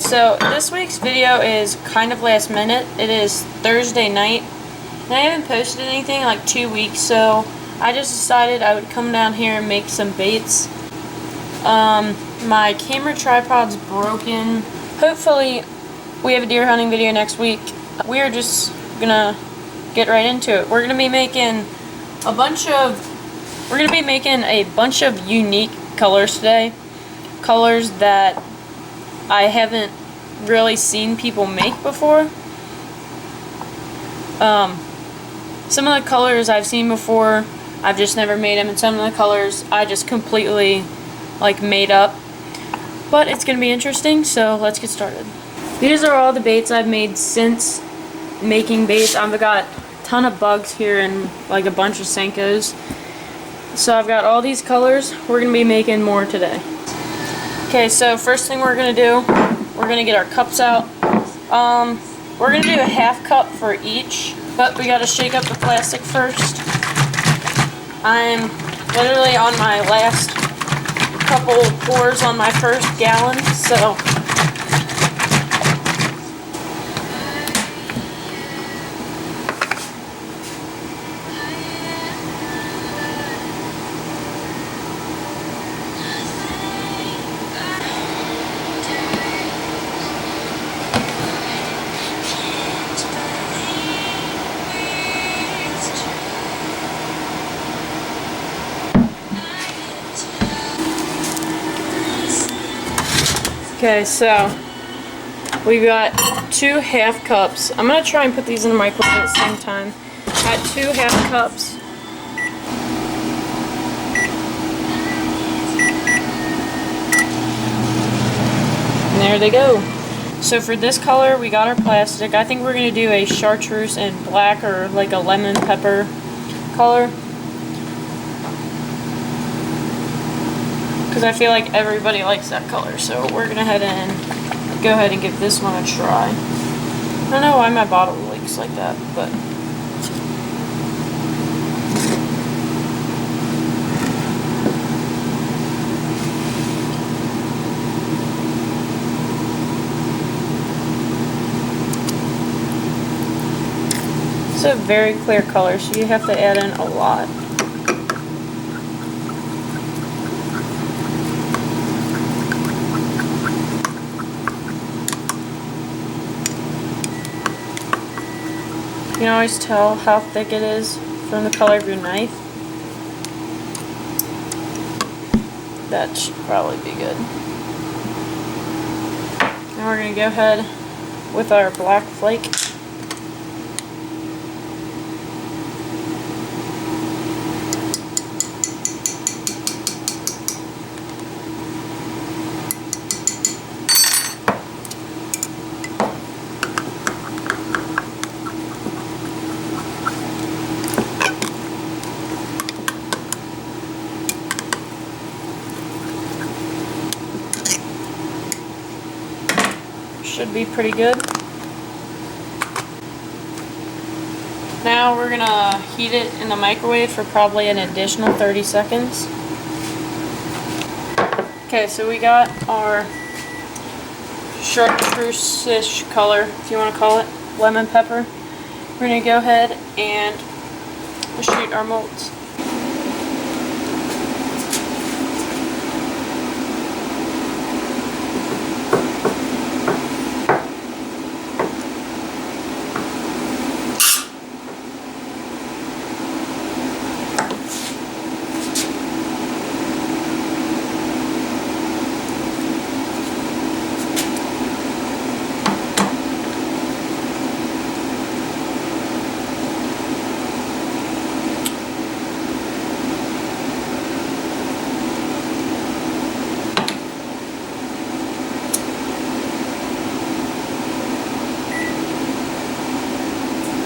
So this week's video is kind of last minute. It is Thursday night, and I haven't posted anything in like 2 weeks, so I just decided I would come down here and make some baits. My camera tripod's broken. Hopefully we have a deer hunting video next week. We are just gonna get right into it. We're gonna be making a bunch of unique colors today. Colors that I haven't really seen people make before. Some of the colors I've seen before, I've just never made them, and some of the colors I just completely made up. But it's gonna be interesting, so let's get started. These are all the baits I've made since making baits. I've got a ton of bugs here and a bunch of Senkos. So I've got all these colors. We're gonna be making more today. Okay, so first thing we're gonna do, we're gonna get our cups out. We're gonna do a half cup for each, but we gotta shake up the plastic first. I'm literally on my last couple pours on my first gallon, so okay, so we've got 2 half cups. I'm going to try and put these in the microwave at the same time. Got 2 half cups. And there they go. So for this color, we got our plastic. I think we're going to do a chartreuse and black, or like a lemon pepper color, because I feel like everybody likes that color. So we're gonna go ahead and give this one a try. I don't know why my bottle leaks like that, but it's a very clear color, so you have to add in a lot. You can always tell how thick it is from the color of your knife. That should probably be good. Now we're going to go ahead with our black flake. Should be pretty good. Now we're gonna heat it in the microwave for probably an additional 30 seconds. Okay, so we got our chartreuse-ish color, if you want to call it, lemon pepper. We're gonna go ahead and shoot our molds.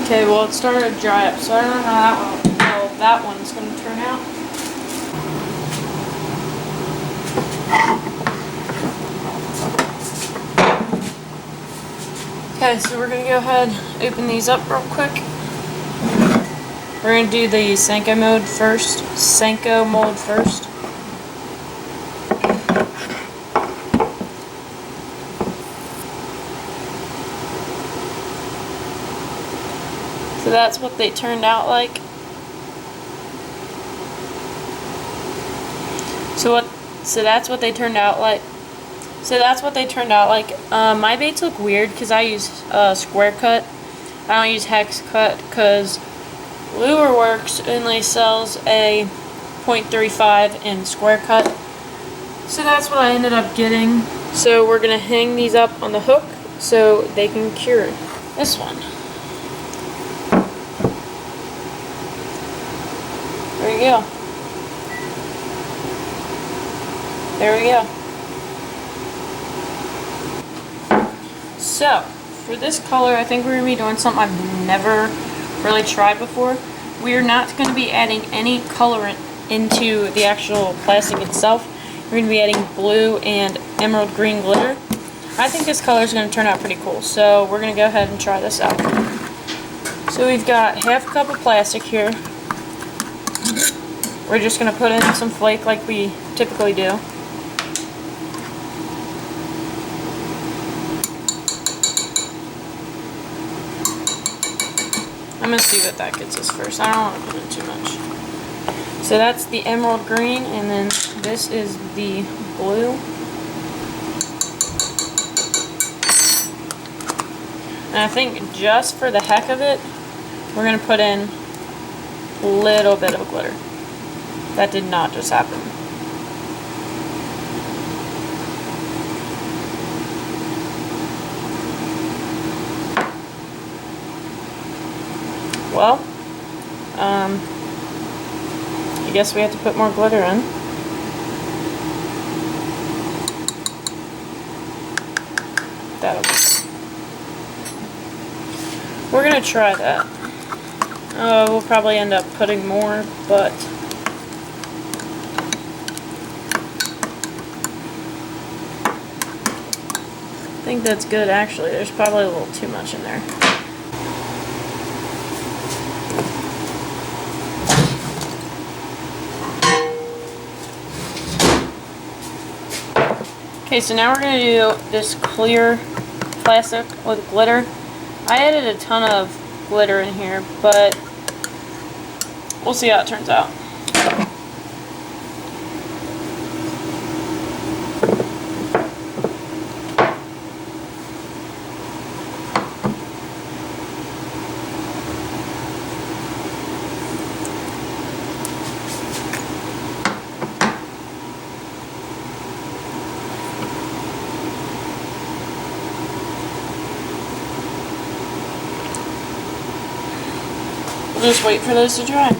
Okay, well it started to dry up, so I don't know how that one's going to turn out. Okay, so we're going to go ahead and open these up real quick. We're going to do the Senko mold first. So that's what they turned out like. So that's what they turned out like. My baits look weird because I use square cut. I don't use hex cut because Lure Works only sells a 0.35 in square cut. So that's what I ended up getting. So we're gonna hang these up on the hook so they can cure this one. There you go. There we go. So, for this color, I think we're going to be doing something I've never really tried before. We are not going to be adding any colorant into the actual plastic itself. We're going to be adding blue and emerald green glitter. I think this color is going to turn out pretty cool, so we're going to go ahead and try this out. So we've got half a cup of plastic here. We're just going to put in some flake like we typically do. I'm going to see what that gets us first. I don't want to put in too much. So that's the emerald green, and then this is the blue. And I think just for the heck of it, we're going to put in a little bit of glitter. That did not just happen. Well, I guess we have to put more glitter in. That'll be. We're gonna try that. We'll probably end up putting more, but I think that's good actually. There's probably a little too much in there. Okay, so now we're going to do this clear plastic with glitter. I added a ton of glitter in here, but we'll see how it turns out. Just wait for those to dry.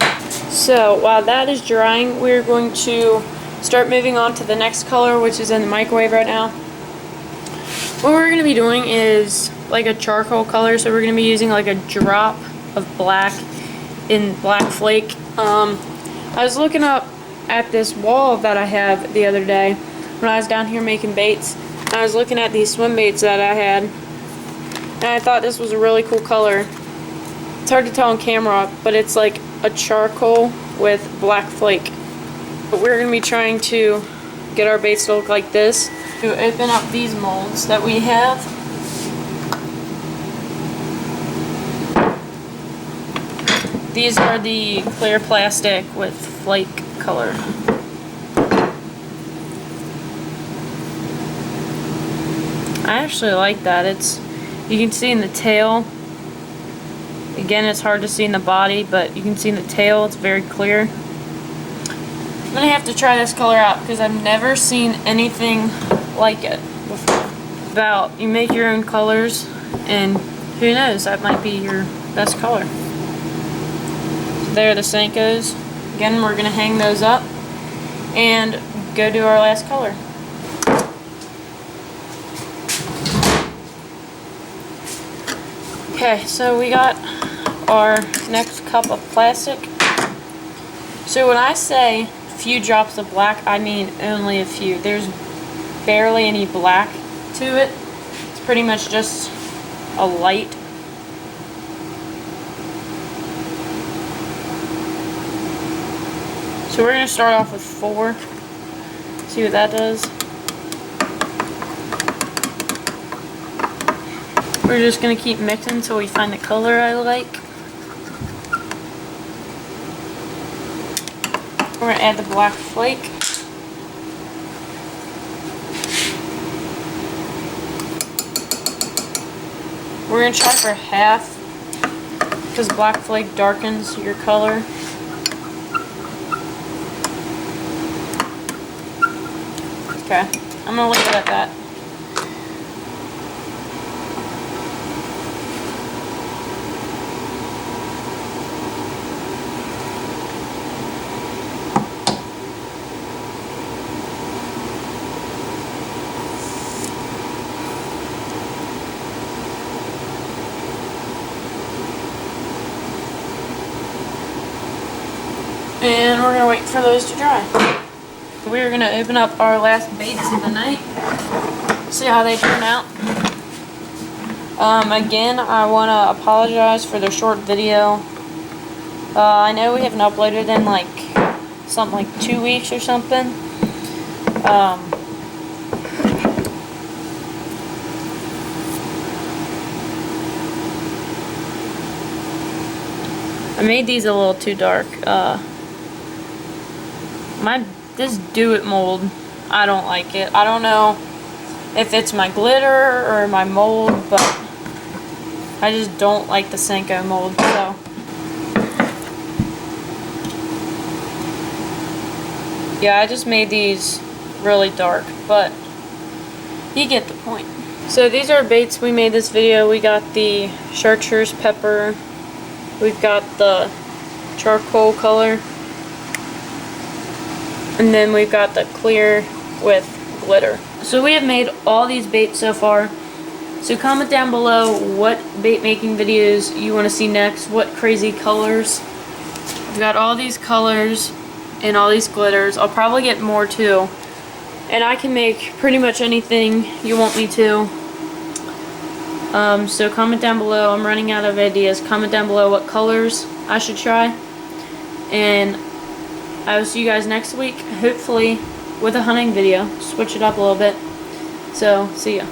So while that is drying, we're going to start moving on to the next color, which is in the microwave right now. What we're going to be doing is like a charcoal color, so we're going to be using like a drop of black in black flake. I was looking up at this wall that I have the other day when I was down here making baits. I was looking at these swim baits that I had, and I thought this was a really cool color. It's hard to tell on camera, but it's like a charcoal with black flake. But we're going to be trying to get our baits to look like this. To open up these molds that we have. These are the clear plastic with flake color. I actually like that. You can see in the tail. Again, it's hard to see in the body, but you can see in the tail, it's very clear. I'm going to have to try this color out because I've never seen anything like it before. You make your own colors, and who knows, that might be your best color. So there are the Senkos. Again, we're going to hang those up and go do our last color. Okay, so we got our next cup of plastic. So when I say a few drops of black, I mean only a few. There's barely any black to it. It's pretty much just a light. So we're going to start off with 4. See what that does. We're just going to keep mixing until we find the color I like. We're going to add the black flake. We're going to try for half because black flake darkens your color. Okay, I'm going to leave it at that. And we're going to wait for those to dry. We're going to open up our last baits of the night. See how they turn out. Again, I want to apologize for the short video. I know we haven't uploaded in like something like 2 weeks or something. I made these a little too dark. This Do It mold, I don't like it. I don't know if it's my glitter or my mold, but I just don't like the Senko mold, so. Yeah, I just made these really dark, but you get the point. So these are baits we made this video. We got the chartreuse pepper. We've got the charcoal color. And then we've got the clear with glitter. So we have made all these baits so far. So comment down below what bait making videos you want to see next, what crazy colors. We've got all these colors and all these glitters. I'll probably get more too. And I can make pretty much anything you want me to. So comment down below. I'm running out of ideas. Comment down below what colors I should try. And I will see you guys next week, hopefully with a hunting video. Switch it up a little bit. So, see ya.